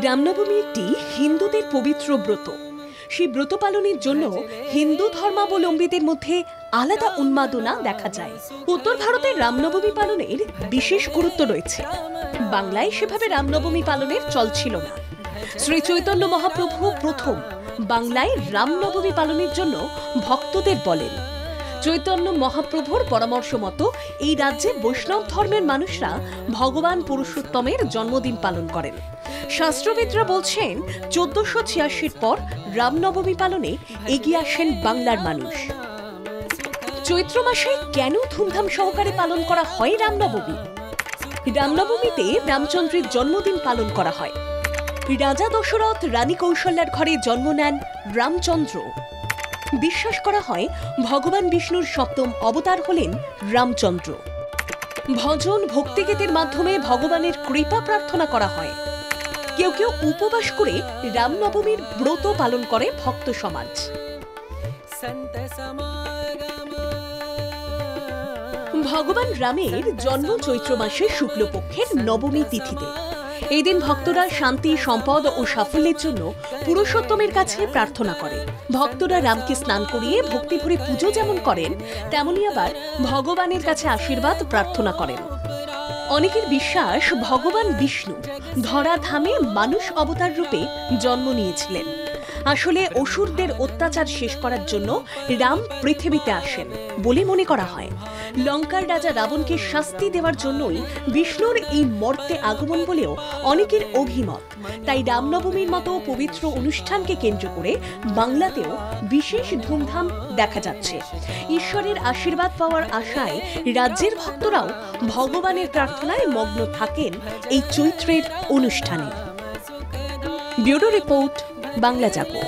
রামনবমী একটি হিন্দুদের পবিত্র ব্রত। সেই ব্রত পালনের জন্য হিন্দু ধর্মাবলম্বীদের মধ্যে আলাদা উন্মাদনা দেখা যায়। উত্তর ভারতের রামনবমী পালনের বিশেষ গুরুত্ব রয়েছে। বাংলায় সেভাবে রামনবমী পালনের চল ছিল না। শ্রী চৈতন্য মহাপ্রভু প্রথম বাংলায় রামনবমী পালনের জন্য ভক্তদের বলেন। চৈতন্য মহাপ্রভুর পরামর্শ মতো এই রাজ্যে বৈষ্ণব ধর্মের মানুষরা ভগবান পুরুষোত্তমের জন্মদিন পালন করেন। শাস্ত্রবিদরা বলছেন 1486 পর রামনবমী পালনে এগিয়ে আসেন বাংলার মানুষ। চৈত্র মাসে কেন ধুমধাম সহকারে পালন করা হয় রামনবমী? রামনবমীতে রামচন্দ্রের জন্মদিন পালন করা হয়। রাজা দশরথ রানী কৌশল্যার ঘরে জন্ম নেন রামচন্দ্র। বিশ্বাস করা হয় ভগবান বিষ্ণুর সপ্তম অবতার হলেন রামচন্দ্র। ভজন ভক্তিগীতের মাধ্যমে ভগবানের কৃপা প্রার্থনা করা হয়। কেউ কেউ উপবাস করে রামনবমীর ব্রত পালন করে ভক্ত সমাজ। ভগবান রামের জন্ম চৈত্র মাসে শুক্লপক্ষের নবমী তিথিতে। এই দিন ভক্তরা শান্তি, সম্পদ ও সাফল্যের জন্য পুরুষোত্তমের কাছে প্রার্থনা করে। ভক্তরা রামকে স্নান করিয়ে ভক্তি ভরে পুজো যেমন করেন, তেমনি আবার ভগবানের কাছে আশীর্বাদ প্রার্থনা করেন। অনেকের বিশ্বাস ভগবান বিষ্ণু ধরাধামে মানুষ অবতার রূপে জন্ম নিয়েছিলেন। আসলে অসুরদের অত্যাচার শেষ করার জন্য রাম পৃথিবীতে আসেন বলে মনে করা হয়। লঙ্কার রাজা রাবণকে শাস্তি দেওয়ার জন্যই বিষ্ণুর এই মর্তে আগমন বলেও অনেকের অভিমত। তাই রামনবমীর মতো পবিত্র অনুষ্ঠানকে কেন্দ্র করে বাংলাতেও বিশেষ ধুমধাম দেখা যাচ্ছে। ঈশ্বরের আশীর্বাদ পাওয়ার আশায় রাজ্যের ভক্তরাও ভগবানের প্রার্থনায় মগ্ন থাকেন এই চৈত্রের অনুষ্ঠানে। ব্যুরো রিপোর্ট, বাংলা জাগো।